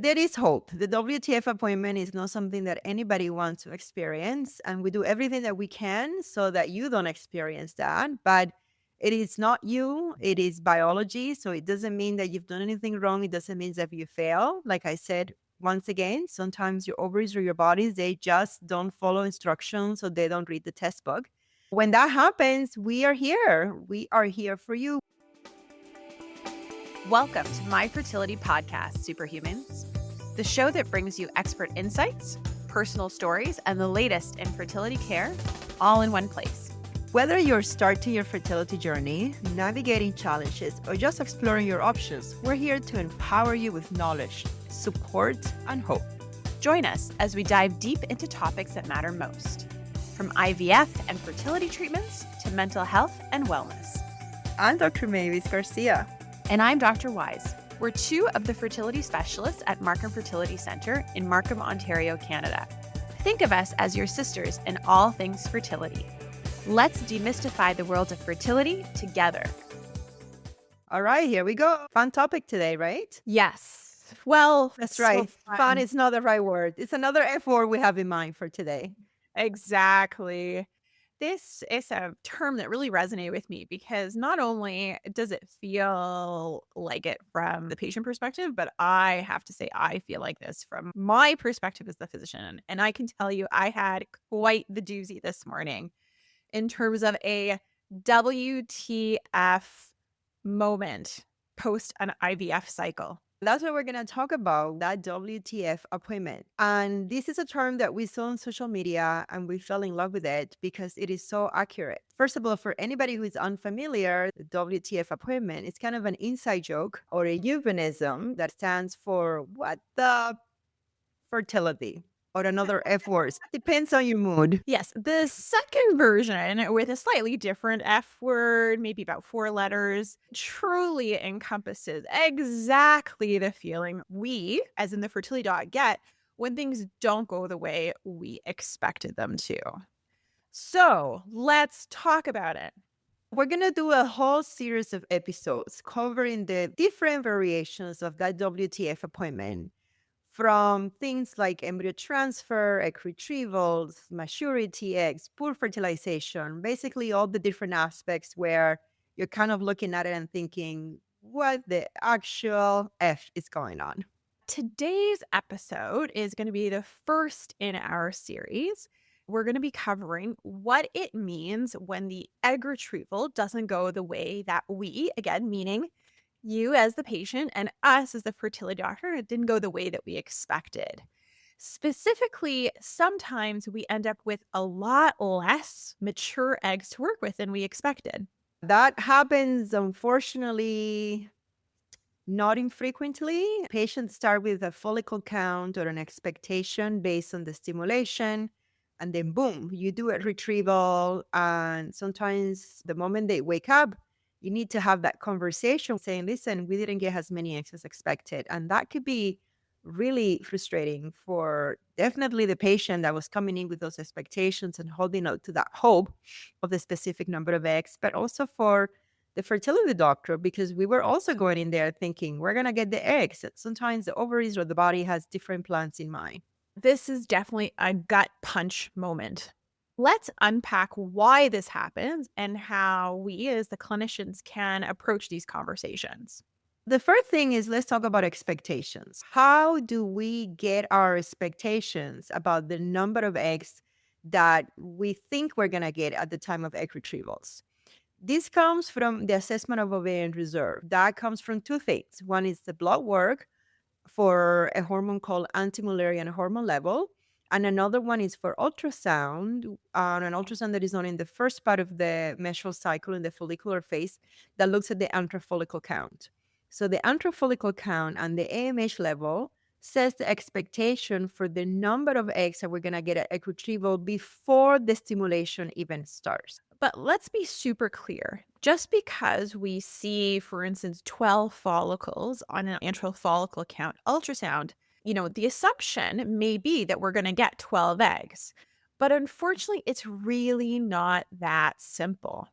There is hope. The WTF appointment is not something that anybody wants to experience. And we do everything that we can so that you don't experience that. But it is not you, it is biology. So it doesn't mean that you've done anything wrong. It doesn't mean that you fail. Like I said, once again, sometimes your ovaries or your bodies, they just don't follow instructions or they don't read the test book. When that happens, we are here. We are here for you. Welcome to my fertility podcast, Superhumans, the show that brings you expert insights, personal stories, and the latest in fertility care all in one place. Whether you're starting your fertility journey, navigating challenges, or just exploring your options, we're here to empower you with knowledge, support, and hope. Join us as we dive deep into topics that matter most, from IVF and fertility treatments to mental health and wellness. I'm Dr. Mavis Garcia. And I'm Dr. Wise. We're two of the fertility specialists at Markham Fertility Centre in Markham, Ontario, Canada. Think of us as your sisters in all things fertility. Let's demystify the world of fertility together. All right, here we go. Fun topic today, right? Yes. Well, that's right. Fun is not the right word. It's another F word we have in mind for today. Exactly. This is a term that really resonated with me because not only does it feel like it from the patient perspective, but I have to say I feel like this from my perspective as the physician. And I can tell you I had quite the doozy this morning in terms of a WTF moment post an IVF cycle. That's what we're going to talk about, that WTF appointment. And this is a term that we saw on social media and we fell in love with it because it is so accurate. First of all, for anybody who is unfamiliar, the WTF appointment is kind of an inside joke or a euphemism that stands for what the fertility. Or another F word. Depends on your mood. Yes. The second version with a slightly different F word, maybe about 4 letters, truly encompasses exactly the feeling we, as in the fertility doc, get when things don't go the way we expected them to. So let's talk about it. We're going to do a whole series of episodes covering the different variations of that WTF appointment. From things like embryo transfer, egg retrievals, maturity eggs, pool fertilization, basically all the different aspects where you're kind of looking at it and thinking, what the actual F is going on? Today's episode is going to be the first in our series. We're going to be covering what it means when the egg retrieval doesn't go the way that we, again, meaning you as the patient and us as the fertility doctor, it didn't go the way that we expected. Specifically, sometimes we end up with a lot less mature eggs to work with than we expected. That happens, unfortunately, not infrequently. Patients start with a follicle count or an expectation based on the stimulation, and then boom, you do a retrieval. And sometimes the moment they wake up, you need to have that conversation saying, listen, we didn't get as many eggs as expected. And that could be really frustrating for definitely the patient that was coming in with those expectations and holding out to that hope of the specific number of eggs, but also for the fertility doctor, because we were also going in there thinking we're going to get the eggs. Sometimes the ovaries or the body has different plans in mind. This is definitely a gut punch moment. Let's unpack why this happens and how we as the clinicians can approach these conversations. The first thing is, let's talk about expectations. How do we get our expectations about the number of eggs that we think we're going to get at the time of egg retrievals? This comes from the assessment of ovarian reserve. That comes from two things. One is the blood work for a hormone called anti-Mullerian hormone level. And another one is for ultrasound, an ultrasound that is done in the first part of the menstrual cycle in the follicular phase that looks at the antra-follicle count. So the antra-follicle count and the AMH level sets the expectation for the number of eggs that we're going to get at egg retrieval before the stimulation even starts. But let's be super clear. Just because we see, for instance, 12 follicles on an antral follicle count ultrasound, the assumption may be that we're going to get 12 eggs. But unfortunately, it's really not that simple.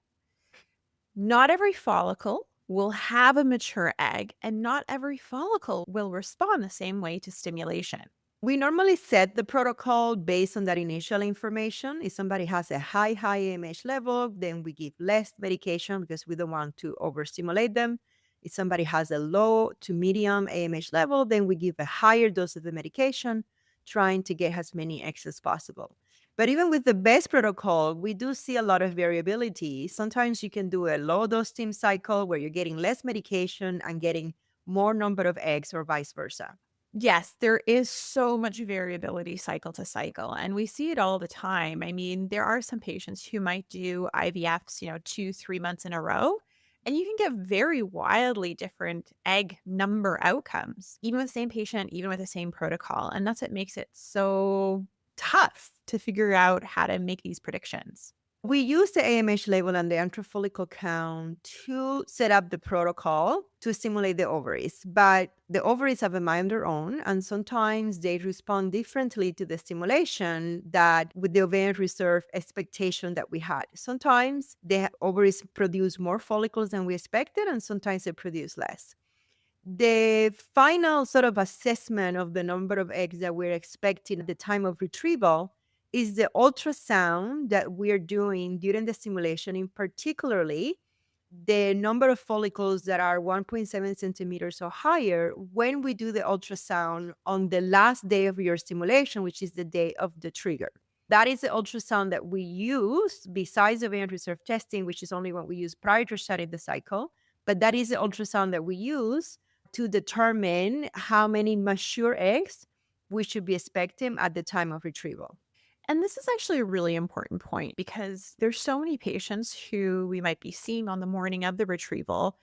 Not every follicle will have a mature egg, and not every follicle will respond the same way to stimulation. We normally set the protocol based on that initial information. If somebody has a high AMH level, then we give less medication because we don't want to overstimulate them. If somebody has a low to medium AMH level, then we give a higher dose of the medication, trying to get as many eggs as possible. But even with the best protocol, we do see a lot of variability. Sometimes you can do a low dose stim cycle where you're getting less medication and getting more number of eggs, or vice versa. Yes, there is so much variability cycle to cycle, and we see it all the time. I mean, there are some patients who might do IVFs, 2, 3 months in a row, and you can get very wildly different egg number outcomes, even with the same patient, even with the same protocol. And that's what makes it so tough to figure out how to make these predictions. We use the AMH level and the antral follicle count to set up the protocol to stimulate the ovaries. But the ovaries have a mind of their own, and sometimes they respond differently to the stimulation that with the ovarian reserve expectation that we had. Sometimes the ovaries produce more follicles than we expected, and sometimes they produce less. The final sort of assessment of the number of eggs that we're expecting at the time of retrieval is the ultrasound that we're doing during the stimulation, in particularly the number of follicles that are 1.7 centimeters or higher when we do the ultrasound on the last day of your stimulation, which is the day of the trigger. That is the ultrasound that we use besides ovarian reserve testing, which is only what we use prior to starting the cycle. But that is the ultrasound that we use to determine how many mature eggs we should be expecting at the time of retrieval. And this is actually a really important point because there's so many patients who we might be seeing on the morning of the retrieval,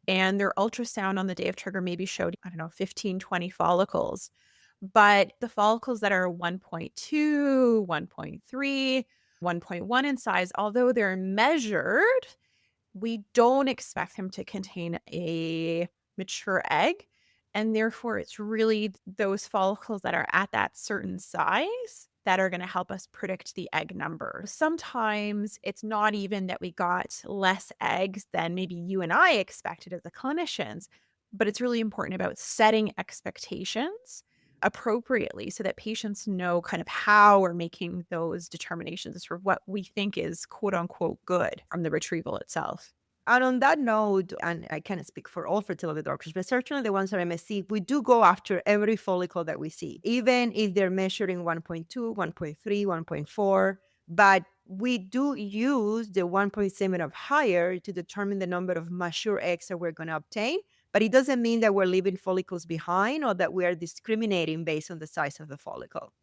and their ultrasound on the day of trigger maybe showed, I don't know, 15, 20 follicles. But the follicles that are 1.2, 1.3, 1.1 in size, although they're measured, we don't expect them to contain a mature egg. And therefore, it's really those follicles that are at that certain size that are going to help us predict the egg number. Sometimes it's not even that we got less eggs than maybe you and I expected as the clinicians, but it's really important about setting expectations appropriately so that patients know kind of how we're making those determinations for what we think is quote unquote good from the retrieval itself. And on that note, and I can't speak for all fertility doctors, but certainly the ones at MSC, we do go after every follicle that we see, even if they're measuring 1.2, 1.3, 1.4. But we do use the 1.7 of higher to determine the number of mature eggs that we're going to obtain. But it doesn't mean that we're leaving follicles behind or that we are discriminating based on the size of the follicle.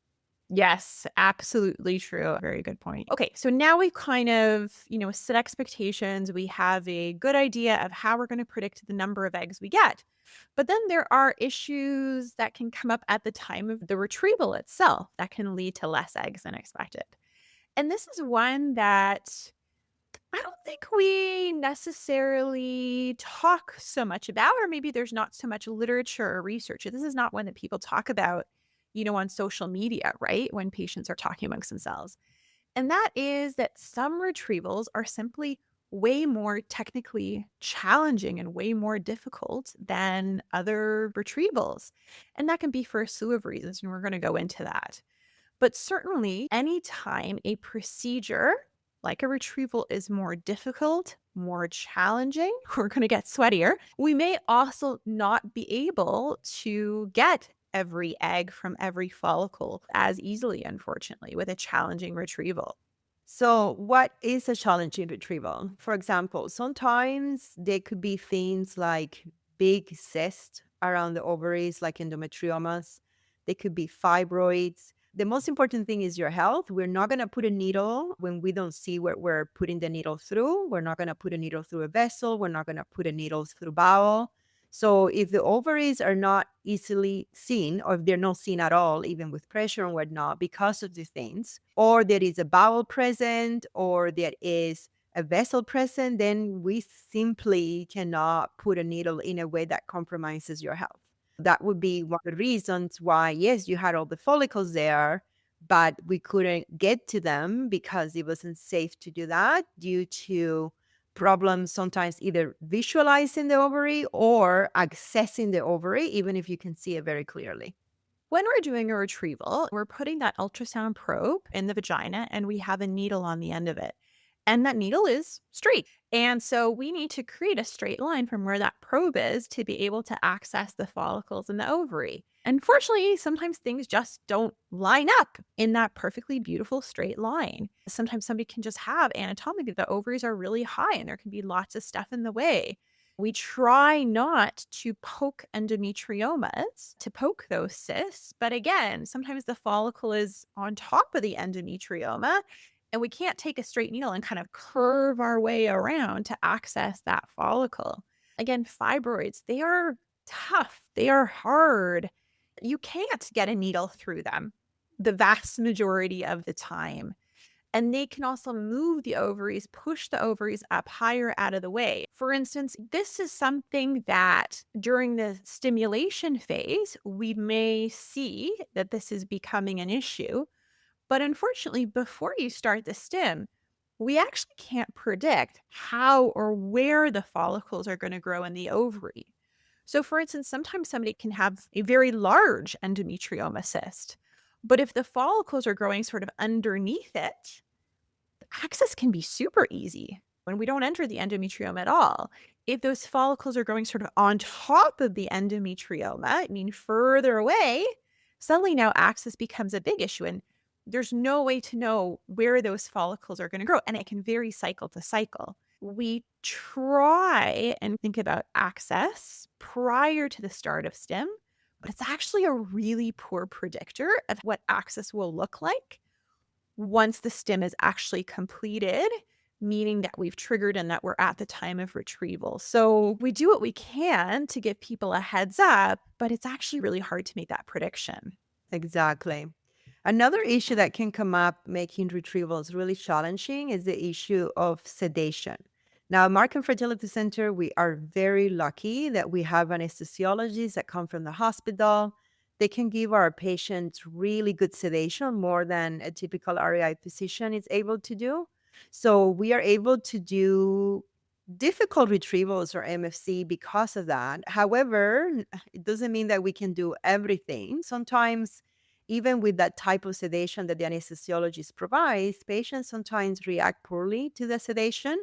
Yes, absolutely true. Very good point. Okay, so now we've kind of, set expectations. We have a good idea of how we're going to predict the number of eggs we get. But then there are issues that can come up at the time of the retrieval itself that can lead to less eggs than expected. And this is one that I don't think we necessarily talk so much about, or maybe there's not so much literature or research. This is not one that people talk about, on social media, right? When patients are talking amongst themselves. And that is that some retrievals are simply way more technically challenging and way more difficult than other retrievals. And that can be for a slew of reasons. And we're going to go into that. But certainly, anytime a procedure like a retrieval is more difficult, more challenging, we're going to get sweatier. We may also not be able to get every egg from every follicle as easily, unfortunately, with a challenging retrieval. So, what is a challenging retrieval? For example, sometimes there could be things like big cysts around the ovaries, like endometriomas. They could be fibroids. The most important thing is your health. We're not going to put a needle when we don't see what we're putting the needle through. We're not going to put a needle through a vessel. We're not going to put a needle through bowel. So if the ovaries are not easily seen, or if they're not seen at all, even with pressure and whatnot, because of these things, or there is a bowel present, or there is a vessel present, then we simply cannot put a needle in a way that compromises your health. That would be one of the reasons why, yes, you had all the follicles there, but we couldn't get to them because it wasn't safe to do that due to problems sometimes either visualizing the ovary or accessing the ovary, even if you can see it very clearly. When we're doing a retrieval, we're putting that ultrasound probe in the vagina and we have a needle on the end of it. And that needle is straight. And so we need to create a straight line from where that probe is to be able to access the follicles in the ovary. Unfortunately, sometimes things just don't line up in that perfectly beautiful straight line. Sometimes somebody can just have anatomically, the ovaries are really high and there can be lots of stuff in the way. We try not to poke endometriomas, to poke those cysts. But again, sometimes the follicle is on top of the endometrioma, and we can't take a straight needle and kind of curve our way around to access that follicle. Again, fibroids, they are tough, they are hard. You can't get a needle through them the vast majority of the time. And they can also move the ovaries, push the ovaries up higher out of the way. For instance, this is something that during the stimulation phase, we may see that this is becoming an issue. But unfortunately, before you start the stim, we actually can't predict how or where the follicles are going to grow in the ovary. So, for instance, sometimes somebody can have a very large endometrioma cyst. But if the follicles are growing sort of underneath it, access can be super easy when we don't enter the endometrium at all. If those follicles are growing sort of on top of the endometrioma, I mean further away, suddenly now access becomes a big issue. And there's no way to know where those follicles are going to grow. And it can vary cycle to cycle. We try and think about access prior to the start of stim, but it's actually a really poor predictor of what access will look like once the stim is actually completed, meaning that we've triggered and that we're at the time of retrieval. So we do what we can to give people a heads up, but it's actually really hard to make that prediction. Exactly. Another issue that can come up making retrievals really challenging is the issue of sedation. Now, Markham Fertility Center, we are very lucky that we have anesthesiologists that come from the hospital. They can give our patients really good sedation, more than a typical REI physician is able to do. So we are able to do difficult retrievals or MFC because of that. However, it doesn't mean that we can do everything. Sometimes, even with that type of sedation that the anesthesiologist provides, patients sometimes react poorly to the sedation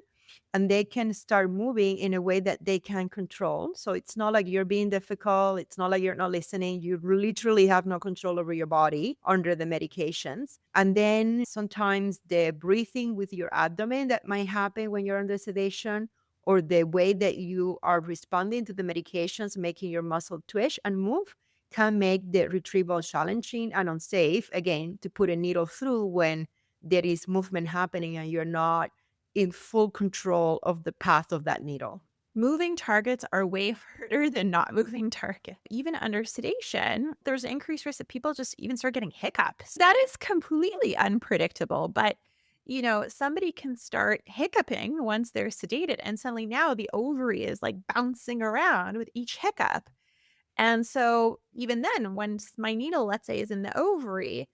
and they can start moving in a way that they can control. So it's not like you're being difficult. It's not like you're not listening. You literally have no control over your body under the medications. And then sometimes the breathing with your abdomen that might happen when you're under sedation, or the way that you are responding to the medications, making your muscle twitch and move, can make the retrieval challenging and unsafe, again, to put a needle through when there is movement happening and you're not in full control of the path of that needle. Moving targets are way harder than not moving targets. Even under sedation, there's an increased risk that people just even start getting hiccups. That is completely unpredictable, but somebody can start hiccuping once they're sedated, and suddenly now the ovary is like bouncing around with each hiccup. And so even then, once my needle, let's say, is in the ovary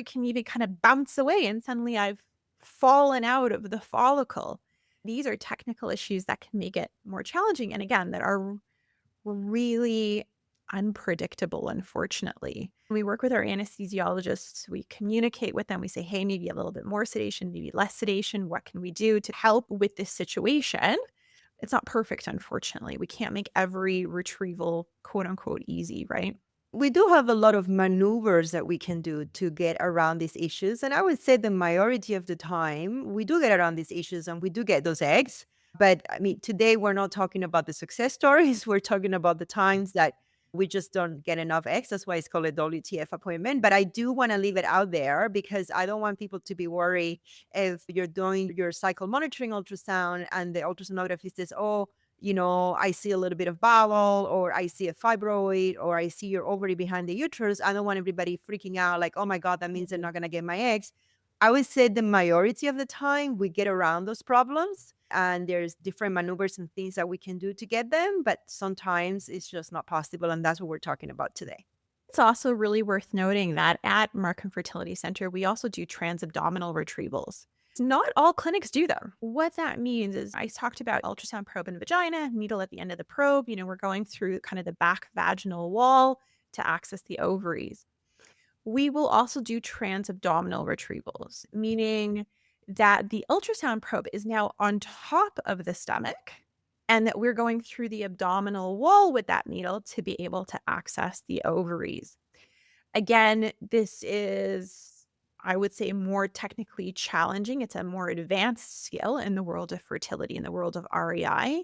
can even kind of bounce away and suddenly I've fallen out of the follicle. These are technical issues that can make it more challenging. And again, that are really unpredictable, unfortunately. We work with our anesthesiologists. We communicate with them. We say, hey, maybe a little bit more sedation, maybe less sedation. What can we do to help with this situation? It's not perfect, unfortunately. We can't make every retrieval, quote unquote, easy, right? We do have a lot of maneuvers that we can do to get around these issues. And I would say the majority of the time, we do get around these issues and we do get those eggs. But I mean, today we're not talking about the success stories. We're talking about the times that we just don't get enough eggs. That's why it's called a WTF appointment. But I do want to leave it out there because I don't want people to be worried if you're doing your cycle monitoring ultrasound and the ultrasonography says, oh, I see a little bit of bowel, or I see a fibroid, or I see your ovary behind the uterus. I don't want everybody freaking out like, oh my God, that means they're not going to get my eggs. I would say the majority of the time we get around those problems, and there's different maneuvers and things that we can do to get them, but sometimes it's just not possible. And that's what we're talking about today. It's also really worth noting that at Markham Fertility Center, we also do transabdominal retrievals. Not all clinics do them. What that means is I talked about ultrasound probe in vagina, needle at the end of the probe. We're going through kind of the back vaginal wall to access the ovaries. We will also do transabdominal retrievals, meaning that the ultrasound probe is now on top of the stomach and that we're going through the abdominal wall with that needle to be able to access the ovaries. Again, this is, I would say, more technically challenging. It's a more advanced skill in the world of fertility, in the world of REI.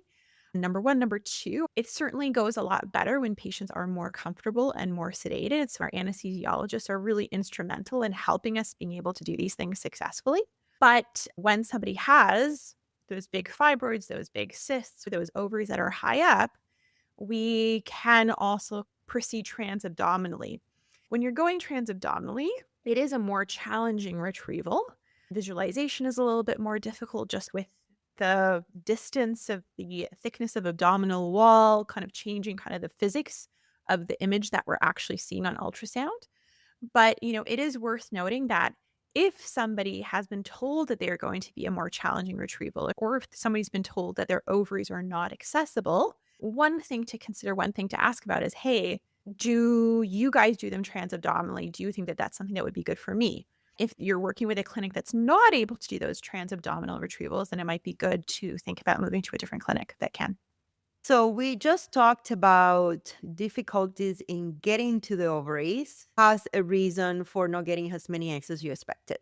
Number one. Number two, it certainly goes a lot better when patients are more comfortable and more sedated. So our anesthesiologists are really instrumental in helping us being able to do these things successfully. But when somebody has those big fibroids, those big cysts, those ovaries that are high up, we can also proceed transabdominally. When you're going transabdominally, it is a more challenging retrieval. Visualization is a little bit more difficult just with the distance of the thickness of abdominal wall, kind of changing kind of the physics of the image that we're actually seeing on ultrasound. But, it is worth noting that if somebody has been told that they are going to be a more challenging retrieval, or if somebody's been told that their ovaries are not accessible, one thing to consider, one thing to ask about is, hey, do you guys do them transabdominally? Do you think that that's something that would be good for me? If you're working with a clinic that's not able to do those transabdominal retrievals, then it might be good to think about moving to a different clinic that can. So we just talked about difficulties in getting to the ovaries as a reason for not getting as many eggs as you expected.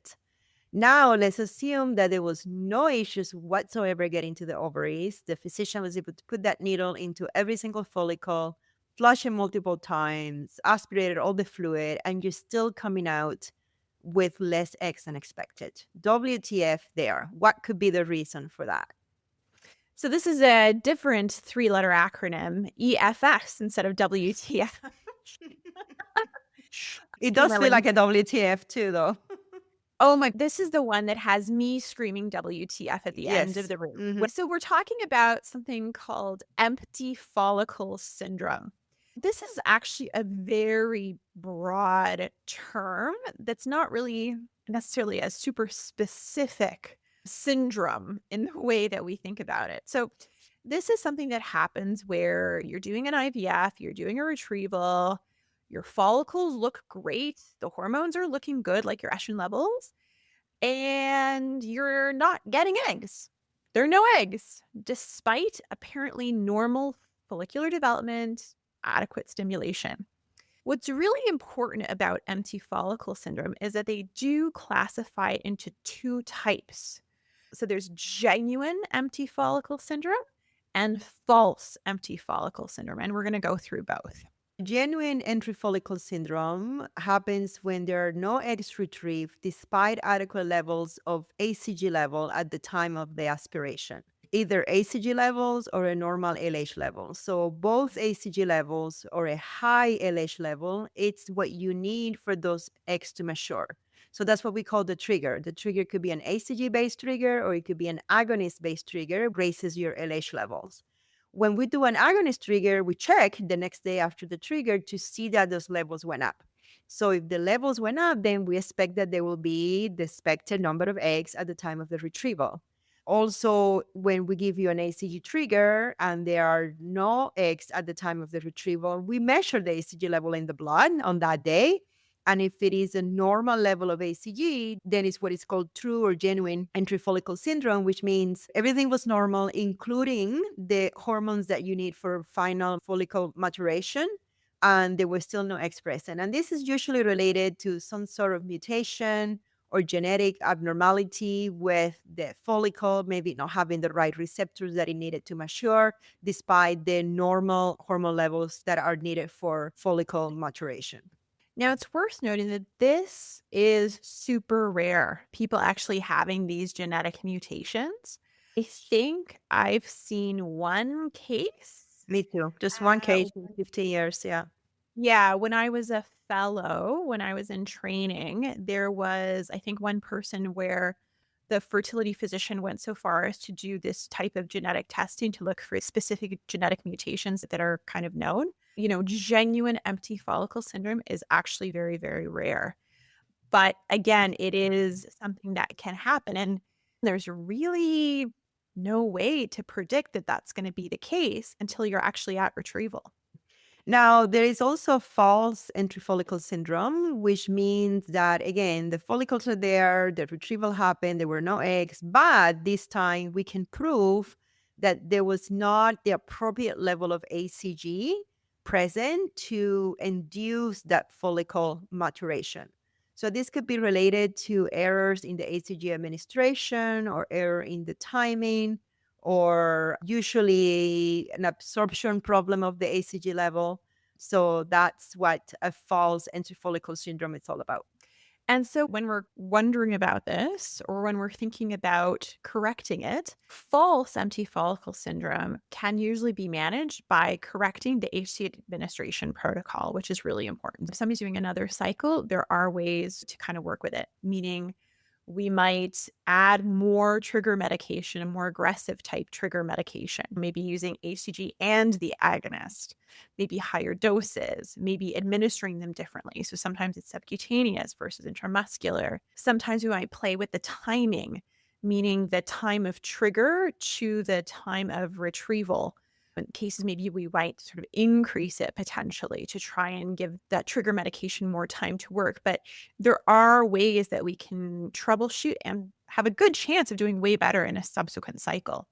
Now let's assume that there was no issues whatsoever getting to the ovaries. The physician was able to put that needle into every single follicle, flush it multiple times, aspirated all the fluid, and you're still coming out with less eggs than expected. WTF there? What could be the reason for that? So this is a different three-letter acronym, EFS instead of WTF. It Excuse does my feel like language. a WTF too, though. Oh my, this is the one that has me screaming WTF at the end of Yes. the room. Mhm. So we're talking about something called empty follicle syndrome. This is actually a very broad term that's not really necessarily a super specific syndrome in the way that we think about it. So this is something that happens where you're doing an IVF, you're doing a retrieval, your follicles look great, the hormones are looking good, like your estrogen levels, and you're not getting eggs. There are no eggs, despite apparently normal follicular development, adequate stimulation. What's really important about empty follicle syndrome is that they do classify it into two types. So there's genuine empty follicle syndrome and false empty follicle syndrome, and we're going to go through both. Genuine entry follicle syndrome happens when there are no eggs retrieved despite adequate levels of ACG level at the time of the aspiration, either ACG levels or a normal LH level. So both ACG levels or a high LH level, it's what you need for those eggs to mature. So that's what we call the trigger. The trigger could be an ACG based trigger or it could be an agonist based trigger, raises your LH levels. When we do an agonist trigger, we check the next day after the trigger to see that those levels went up. So if the levels went up, then we expect that there will be the expected number of eggs at the time of the retrieval. Also, when we give you an ACG trigger and there are no eggs at the time of the retrieval, we measure the ACG level in the blood on that day. And if it is a normal level of ACG, then it's what is called true or genuine entry follicle syndrome, which means everything was normal, including the hormones that you need for final follicle maturation. And there were still no eggs present. And this is usually related to some sort of mutation or genetic abnormality with the follicle, maybe not having the right receptors that it needed to mature, despite the normal hormone levels that are needed for follicle maturation. Now, it's worth noting that this is super rare, people actually having these genetic mutations. I think I've seen one case. Me too. Just one Uh, case in 15 years. Yeah. Yeah, when I was a fellow, when I was in training, there was, I think, one person where the fertility physician went so far as to do this type of genetic testing to look for specific genetic mutations that are kind of known. Genuine empty follicle syndrome is actually very, very rare. But again, it is something that can happen. And There's really no way to predict that that's going to be the case until you're actually at retrieval. Now, there is also false entry follicle syndrome, which means that, again, the follicles are there, the retrieval happened, there were no eggs, but this time we can prove that there was not the appropriate level of ACG present to induce that follicle maturation. So, this could be related to errors in the ACG administration or error in the timing, or usually an absorption problem of the ACG level. So that's what a false antifollicle syndrome is all about. And so when we're wondering about this or when we're thinking about correcting it, false empty follicle syndrome can usually be managed by correcting the HC administration protocol, which is really important. If somebody's doing another cycle, there are ways to kind of work with it, meaning we might add more trigger medication, a more aggressive type trigger medication, maybe using HCG and the agonist, maybe higher doses, maybe administering them differently. So sometimes it's subcutaneous versus intramuscular. Sometimes we might play with the timing, meaning the time of trigger to the time of retrieval. In cases, maybe we might sort of increase it potentially to try and give that trigger medication more time to work. But there are ways that we can troubleshoot and have a good chance of doing way better in a subsequent cycle.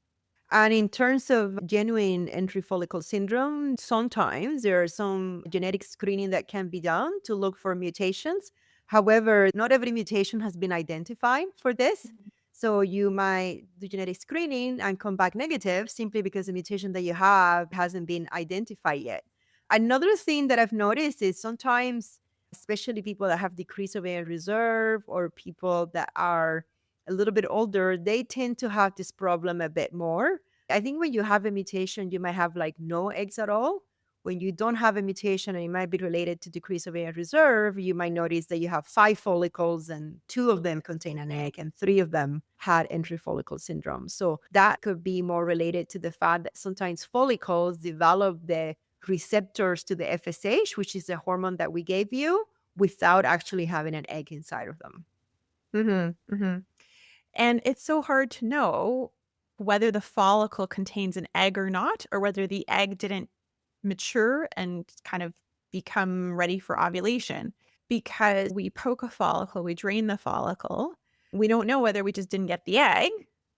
And in terms of genuine entry follicle syndrome, sometimes there are some genetic screening that can be done to look for mutations. However, not every mutation has been identified for this. So you might do genetic screening and come back negative simply because the mutation that you have hasn't been identified yet. Another thing that I've noticed is sometimes, especially people that have decreased ovarian reserve or people that are a little bit older, they tend to have this problem a bit more. I think when you have a mutation, you might have like no eggs at all. When you don't have a mutation and it might be related to decreased ovarian reserve, you might notice that you have 5 follicles and 2 of them contain an egg and 3 of them had entry follicle syndrome. So that could be more related to the fact that sometimes follicles develop the receptors to the FSH, which is the hormone that we gave you, without actually having an egg inside of them. And it's so hard to know whether the follicle contains an egg or not, or whether the egg didn't mature and kind of become ready for ovulation, because we poke a follicle, we drain the follicle. We don't know whether we just didn't get the egg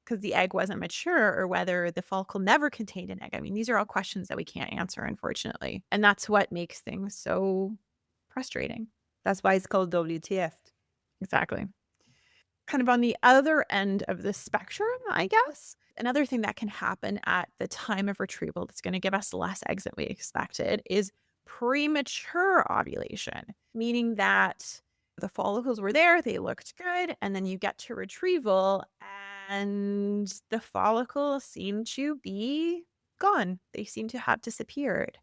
because the egg wasn't mature or whether the follicle never contained an egg. I mean, these are all questions that we can't answer, unfortunately. And that's what makes things so frustrating. That's why it's called WTF. Exactly. Kind of on the other end of the spectrum, I guess, another thing that can happen at the time of retrieval that's going to give us less eggs than we expected is premature ovulation, meaning that the follicles were there, they looked good, and then you get to retrieval and the follicles seem to be gone. They seem to have disappeared,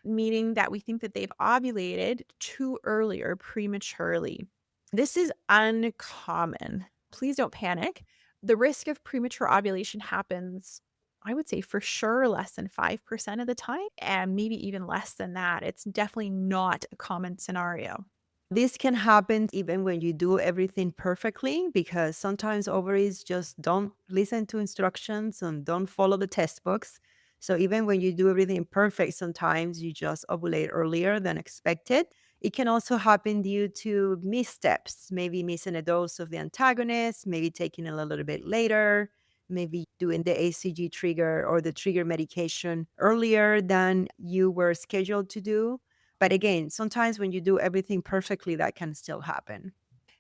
meaning that we think that they've ovulated too early or prematurely. This is uncommon. Please don't panic. The risk of premature ovulation happens, I would say for sure, less than 5% of the time, and maybe even less than that. It's definitely not a common scenario. This can happen even when you do everything perfectly, because sometimes ovaries just don't listen to instructions and don't follow the test books. So even when you do everything perfect, sometimes you just ovulate earlier than expected. It can also happen due to missteps, maybe missing a dose of the antagonist, maybe taking it a little bit later, maybe doing the ACG trigger or the trigger medication earlier than you were scheduled to do. But again, sometimes when you do everything perfectly, that can still happen.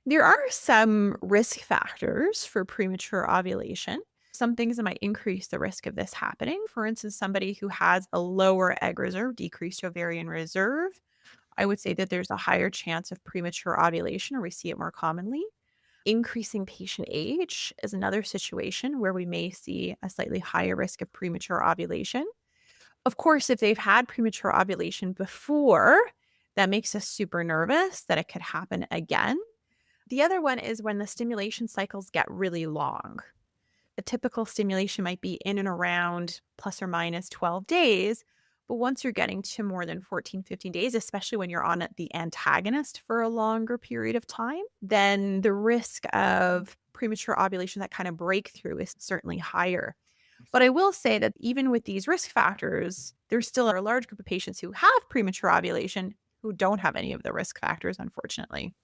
There are some risk factors for premature ovulation. Some things that might increase the risk of this happening. For instance, somebody who has a lower egg reserve, decreased ovarian reserve, I would say that there's a higher chance of premature ovulation, or we see it more commonly. Increasing patient age is another situation where we may see a slightly higher risk of premature ovulation. Of course, if they've had premature ovulation before, that makes us super nervous that it could happen again. The other one is when the stimulation cycles get really long. A typical stimulation might be in and around plus or minus 12 days. But once you're getting to more than 14, 15 days, especially when you're on the antagonist for a longer period of time, then the risk of premature ovulation, that kind of breakthrough is certainly higher. But I will say that even with these risk factors, there still are a large group of patients who have premature ovulation who don't have any of the risk factors, unfortunately.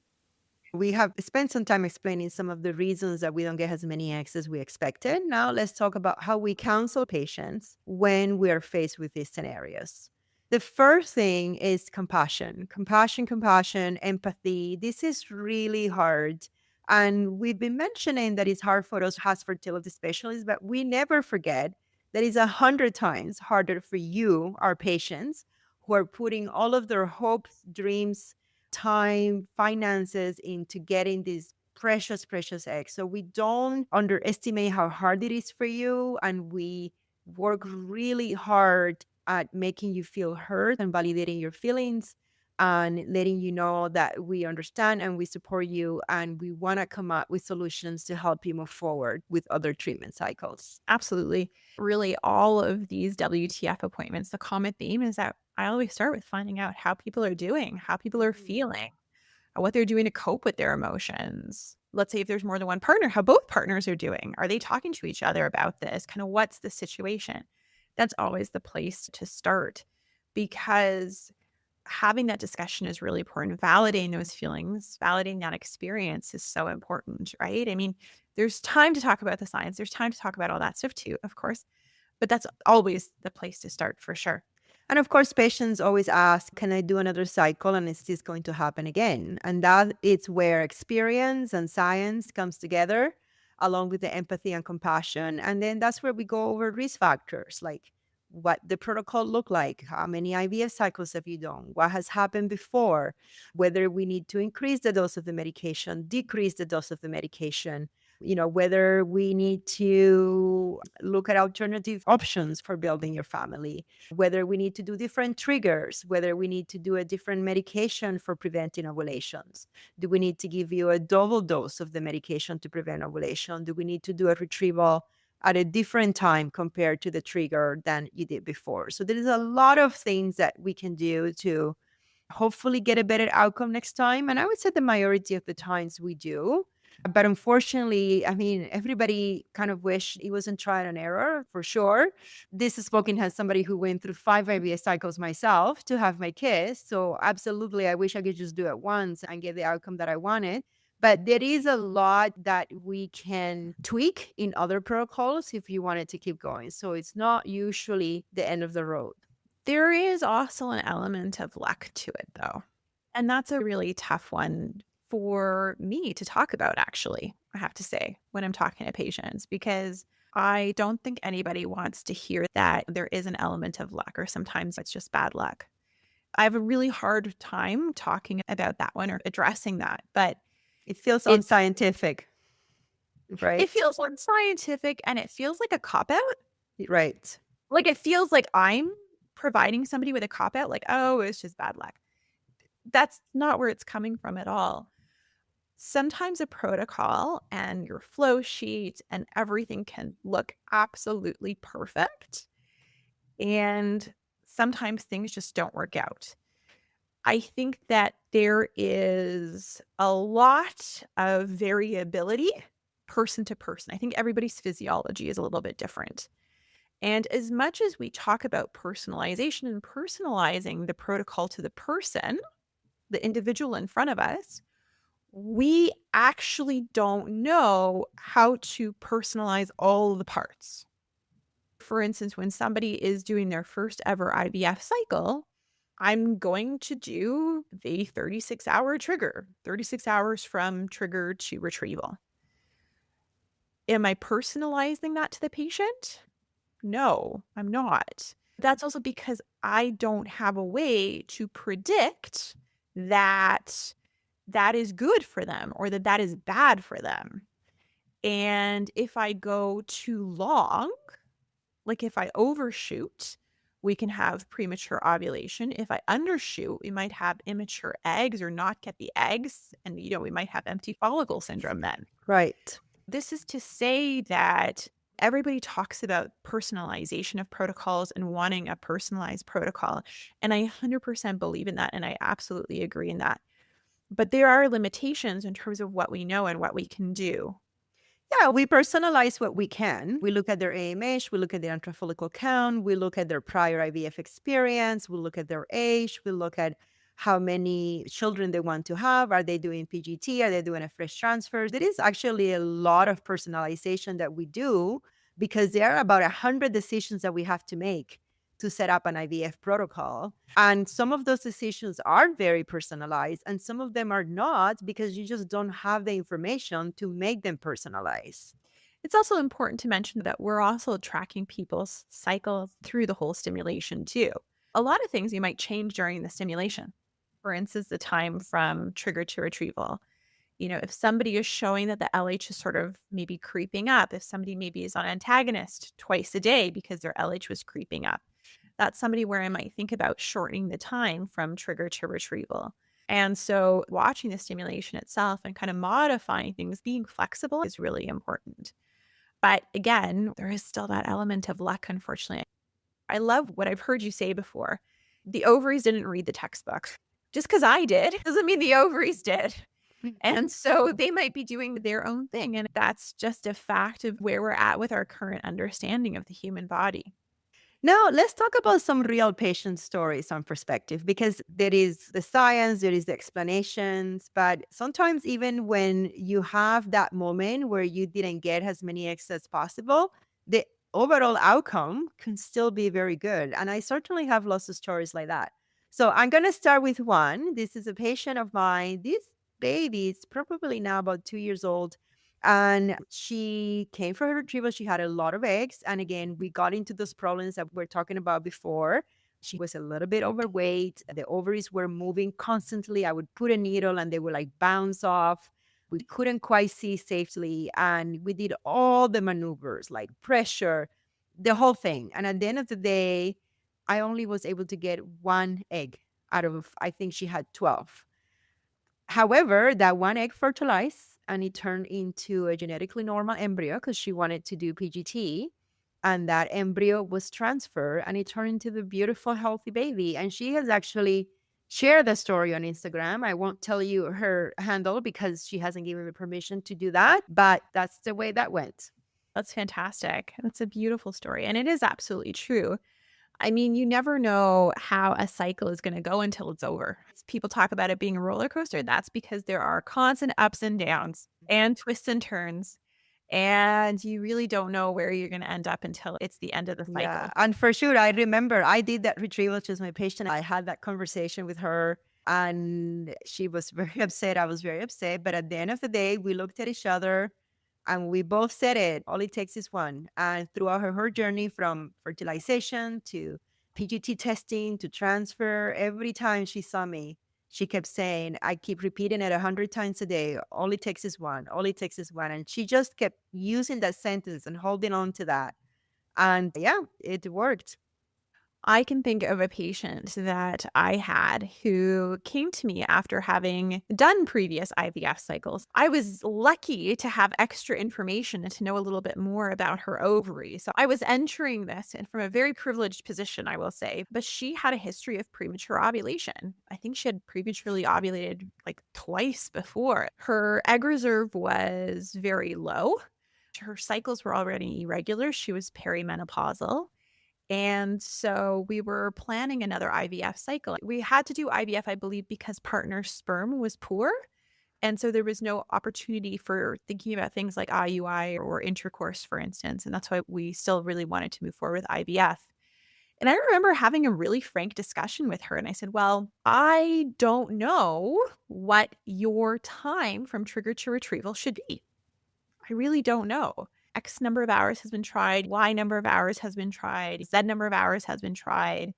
We have spent some time explaining some of the reasons that we don't get as many eggs as we expected. Now, let's talk about how we counsel patients when we are faced with these scenarios. The first thing is compassion, compassion, compassion, empathy. This is really hard. And we've been mentioning that it's hard for us as fertility specialists, but we never forget that it's 100 times harder for you, our patients, who are putting all of their hopes, dreams, time, finances into getting these precious, precious eggs. So we don't underestimate how hard it is for you. And we work really hard at making you feel heard and validating your feelings and letting you know that we understand and we support you and we want to come up with solutions to help you move forward with other treatment cycles. Absolutely. Really, all of these WTF appointments, the common theme is that I always start with finding out how people are doing, how people are feeling, what they're doing to cope with their emotions. Let's say if there's more than one partner, how both partners are doing. Are they talking to each other about this? Kind of what's the situation? That's always the place to start because having that discussion is really important. Validating those feelings, validating that experience is so important, right? I mean, there's time to talk about the science, there's time to talk about all that stuff too, of course, but that's always the place to start for sure. And of course, patients always ask, can I do another cycle and is this going to happen again? And that is where experience and science comes together, along with the empathy and compassion. And then that's where we go over risk factors, like what the protocol look like, how many IVF cycles have you done, what has happened before, whether we need to increase the dose of the medication, decrease the dose of the medication, whether we need to look at alternative options for building your family, whether we need to do different triggers, whether we need to do a different medication for preventing ovulations. Do we need to give you a double dose of the medication to prevent ovulation? Do we need to do a retrieval at a different time compared to the trigger than you did before? So there is a lot of things that we can do to hopefully get a better outcome next time. And I would say the majority of the times we do. But unfortunately, I mean, everybody kind of wish it wasn't trial and error for sure. This is spoken as somebody who went through 5 IVF cycles myself to have my kids. So absolutely, I wish I could just do it once and get the outcome that I wanted. But there is a lot that we can tweak in other protocols if you wanted to keep going. So it's not usually the end of the road. There is also an element of luck to it, though. And that's a really tough one for me to talk about, actually, I have to say, when I'm talking to patients, because I don't think anybody wants to hear that there is an element of luck or sometimes it's just bad luck. I have a really hard time talking about that one or addressing that, but It feels it's unscientific, right? it feels unscientific and it feels like a cop out. Right. Like it feels like I'm providing somebody with a cop out, like, oh, it's just bad luck. That's not where it's coming from at all. Sometimes a protocol and your flow sheet and everything can look absolutely perfect. And sometimes things just don't work out. I think that there is a lot of variability person to person. I think everybody's physiology is a little bit different. And as much as we talk about personalization and personalizing the protocol to the person, the individual in front of us, we actually don't know how to personalize all the parts. For instance, when somebody is doing their first ever IVF cycle, I'm going to do the 36-hour trigger, 36 hours from trigger to retrieval. Am I personalizing that to the patient? No, I'm not. That's also because I don't have a way to predict that that is good for them or that that is bad for them. And if I go too long, like if I overshoot, we can have premature ovulation. If I undershoot, we might have immature eggs or not get the eggs. And, we might have empty follicle syndrome then. Right. This is to say that everybody talks about personalization of protocols and wanting a personalized protocol. And I 100% believe in that. And I absolutely agree in that. But there are limitations in terms of what we know and what we can do. Yeah, we personalize what we can. We look at their AMH, we look at their intrafollicle count, we look at their prior IVF experience, we look at their age, we look at how many children they want to have. Are they doing PGT? Are they doing a fresh transfer? There is actually a lot of personalization that we do because there are about 100 decisions that we have to make to set up an IVF protocol. And some of those decisions are very personalized, and some of them are not because you just don't have the information to make them personalized. It's also important to mention that we're also tracking people's cycles through the whole stimulation too. A lot of things you might change during the stimulation. For instance, the time from trigger to retrieval. If somebody is showing that the LH is sort of maybe creeping up, if somebody maybe is on antagonist twice a day because their LH was creeping up, that's somebody where I might think about shortening the time from trigger to retrieval. And so watching the stimulation itself and kind of modifying things, being flexible is really important. But again, there is still that element of luck, unfortunately. I love what I've heard you say before. The ovaries didn't read the textbook. Just because I did doesn't mean the ovaries did. And so they might be doing their own thing. And that's just a fact of where we're at with our current understanding of the human body. Now, let's talk about some real patient stories on perspective because there is the science, there is the explanations, but sometimes even when you have that moment where you didn't get as many eggs as possible, the overall outcome can still be very good. And I certainly have lots of stories like that. So I'm going to start with one. This is a patient of mine. This baby is probably now about 2 years old. And she came for her retrieval. She had a lot of eggs. And again, we got into those problems that we are talking about before. She was a little bit overweight. The ovaries were moving constantly. I would put a needle and they would like bounce off. We couldn't quite see safely. And we did all the maneuvers like pressure, the whole thing. And at the end of the day, I only was able to get one egg out of, I think she had 12. However, that one egg fertilized and it turned into a genetically normal embryo because she wanted to do PGT. And that embryo was transferred and it turned into the beautiful, healthy baby. And she has actually shared the story on Instagram. I won't tell you her handle because she hasn't given me permission to do that, but that's the way that went. That's fantastic. That's a beautiful story. And it is absolutely true. I mean, you never know how a cycle is going to go until it's over. People talk about it being a roller coaster. That's because there are constant ups and downs and twists and turns. And you really don't know where you're going to end up until it's the end of the cycle. Yeah. And for sure, I remember I did that retrieval to my patient. I had that conversation with her and she was very upset. I was very upset. But at the end of the day, we looked at each other and we both said it. All it takes is one. And throughout her journey from fertilization to PGT testing to transfer, every time she saw me, she kept saying, I keep repeating it 100 times a day. All it takes is one. All it takes is one. And she just kept using that sentence and holding on to that. And yeah, it worked. I can think of a patient that I had who came to me after having done previous IVF cycles. I was lucky to have extra information and to know a little bit more about her ovaries. So I was entering this and from a very privileged position, I will say, but she had a history of premature ovulation. I think she had prematurely ovulated like twice before. Her egg reserve was very low. Her cycles were already irregular. She was perimenopausal. And so we were planning another IVF cycle. We had to do IVF, I believe, because partner sperm was poor. And so there was no opportunity for thinking about things like IUI or intercourse, for instance. And that's why we still really wanted to move forward with IVF. And I remember having a really frank discussion with her. And I said, well, I don't know what your time from trigger to retrieval should be. I really don't know. X number of hours has been tried, Y number of hours has been tried, Z number of hours has been tried,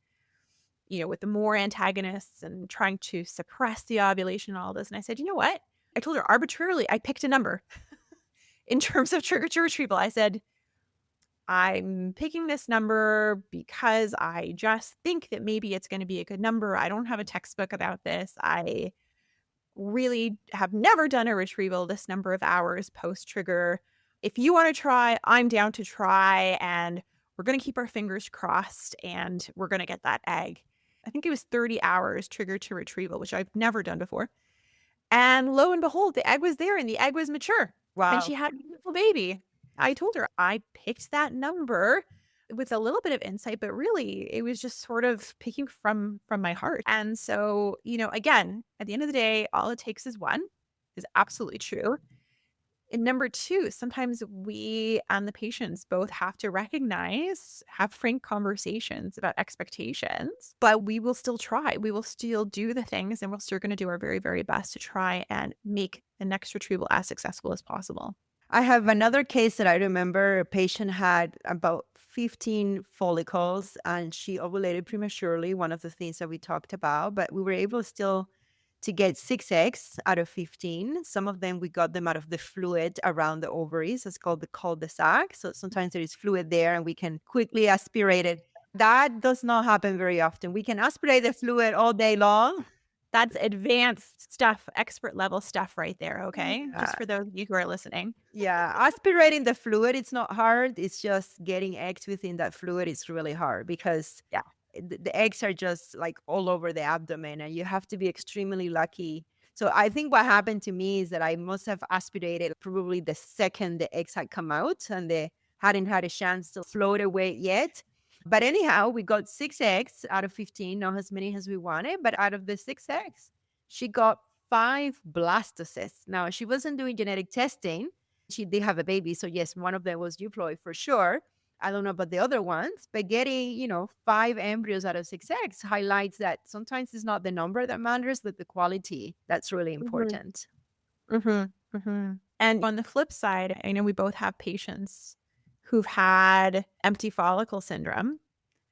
with the more antagonists and trying to suppress the ovulation and all this. And I said, you know what? I told her arbitrarily, I picked a number in terms of trigger to retrieval. I said, I'm picking this number because I just think that maybe it's going to be a good number. I don't have a textbook about this. I really have never done a retrieval this number of hours post trigger. If you want to try, I'm down to try, and we're going to keep our fingers crossed and we're going to get that egg. I think it was 30 hours trigger to retrieval, which I've never done before. And lo and behold, the egg was there and the egg was mature. And Wow. she had a beautiful baby. I told her I picked that number with a little bit of insight, but really it was just sort of picking from my heart. And so, again, at the end of the day, all it takes is one is absolutely true. And number two, sometimes we and the patients both have to have frank conversations about expectations, but we will still try. We will still do the things and we're still going to do our very, very best to try and make the next retrieval as successful as possible. I have another case that I remember. A patient had about 15 follicles and she ovulated prematurely, one of the things that we talked about, but we were able still to get 6 eggs out of 15. Some of them, we got them out of the fluid around the ovaries. It's called the cul-de-sac. So sometimes there is fluid there and we can quickly aspirate it. That does not happen very often. We can aspirate the fluid all day long. That's advanced stuff, expert level stuff right there, okay? Yeah. Just for those of you who are listening. Yeah, aspirating the fluid, it's not hard. It's just getting eggs within that fluid is really hard because Yeah. the eggs are just like all over the abdomen and you have to be extremely lucky. So I think what happened to me is that I must have aspirated probably the second the eggs had come out and they hadn't had a chance to float away yet. But anyhow, we got 6 eggs out of 15, not as many as we wanted, but out of the 6 eggs, she got 5 blastocysts. Now, she wasn't doing genetic testing. She did have a baby. So, yes, one of them was euploid for sure. I don't know about the other ones, but getting, 5 embryos out of 6 eggs highlights that sometimes it's not the number that matters, but the quality that's really important. And on the flip side, I know we both have patients who've had empty follicle syndrome.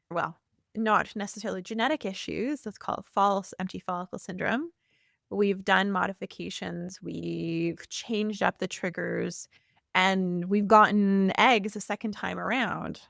Well, not necessarily genetic issues. Let's call it false empty follicle syndrome. We've done modifications. We've changed up the triggers and we've gotten eggs a second time around.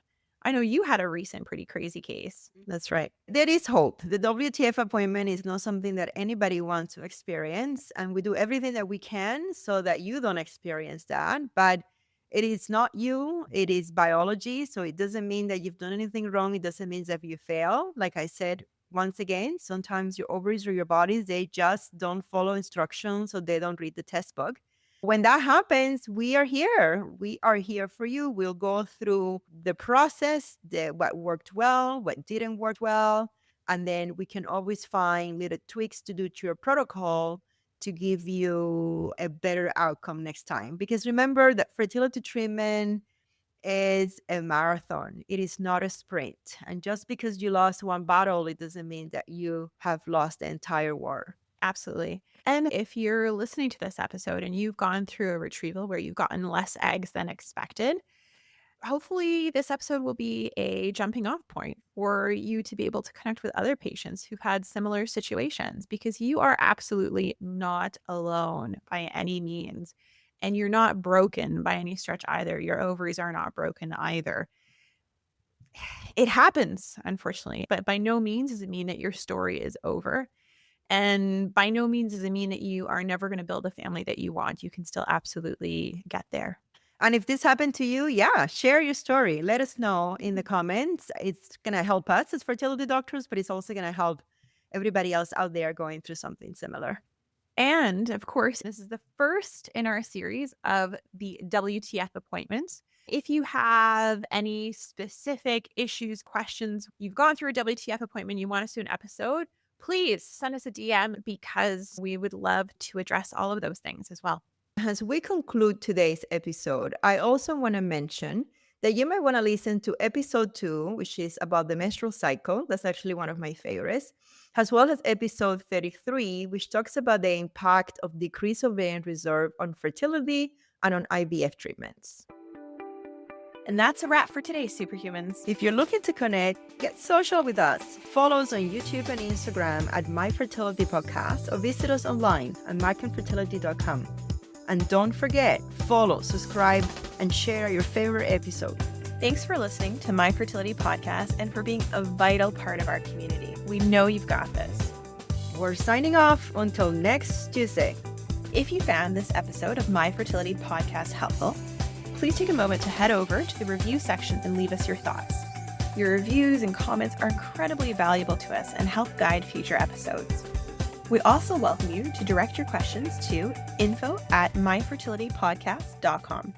I know you had a recent pretty crazy case. That's right. There is hope. The WTF appointment is not something that anybody wants to experience. And we do everything that we can so that you don't experience that. But it is not you, it is biology. So it doesn't mean that you've done anything wrong. It doesn't mean that you fail. Like I said, once again, sometimes your ovaries or your bodies, they just don't follow instructions or they don't read the test book. When that happens, we are here. We are here for you. We'll go through the process, what worked well, what didn't work well. And then we can always find little tweaks to do to your protocol to give you a better outcome next time. Because remember that fertility treatment is a marathon. It is not a sprint. And just because you lost one battle, it doesn't mean that you have lost the entire war. Absolutely. And if you're listening to this episode and you've gone through a retrieval where you've gotten less eggs than expected, hopefully this episode will be a jumping off point for you to be able to connect with other patients who've had similar situations, because you are absolutely not alone by any means. And you're not broken by any stretch either. Your ovaries are not broken either. It happens, unfortunately, but by no means does it mean that your story is over. And by no means does it mean that you are never going to build a family that you want. You can still absolutely get there. And if this happened to you, share your story. Let us know in the comments. It's going to help us as fertility doctors, but it's also going to help everybody else out there going through something similar. And of course, this is the first in our series of the WTF appointments. If you have any specific issues, questions, you've gone through a WTF appointment, you want us to do an episode, please send us a DM because we would love to address all of those things as well. As we conclude today's episode, I also want to mention that you might want to listen to episode 2, which is about the menstrual cycle. That's actually one of my favorites, as well as episode 33, which talks about the impact of decreased ovarian reserve on fertility and on IVF treatments. And that's a wrap for today, Superhumans. If you're looking to connect, get social with us. Follow us on YouTube and Instagram at My Fertility Podcast or visit us online at myconfertility.com. And don't forget, follow, subscribe, and share your favorite episode. Thanks for listening to My Fertility Podcast and for being a vital part of our community. We know you've got this. We're signing off until next Tuesday. If you found this episode of My Fertility Podcast helpful, please take a moment to head over to the review section and leave us your thoughts. Your reviews and comments are incredibly valuable to us and help guide future episodes. We also welcome you to direct your questions to info@myfertilitypodcast.com.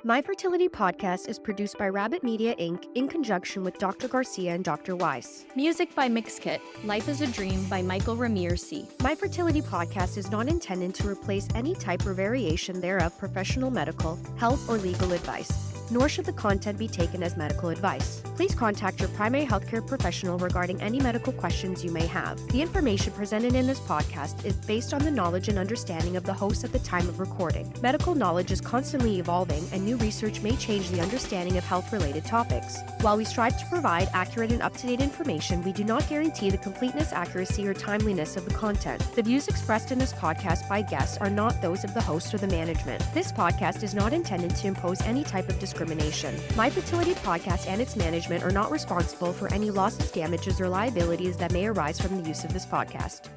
My Fertility Podcast is produced by Rabbit Media Inc. in conjunction with Dr. Garcia and Dr. Weiss. Music by Mixkit. Life is a Dream by Michael Ramirez C. My Fertility Podcast is not intended to replace any type or variation thereof professional medical, health, or legal advice, nor should the content be taken as medical advice. Please contact your primary healthcare professional regarding any medical questions you may have. The information presented in this podcast is based on the knowledge and understanding of the host at the time of recording. Medical knowledge is constantly evolving, and new research may change the understanding of health-related topics. While we strive to provide accurate and up-to-date information, we do not guarantee the completeness, accuracy, or timeliness of the content. The views expressed in this podcast by guests are not those of the host or the management. This podcast is not intended to impose any type of discrimination. My Fertility Podcast and its management are not responsible for any losses, damages, or liabilities that may arise from the use of this podcast.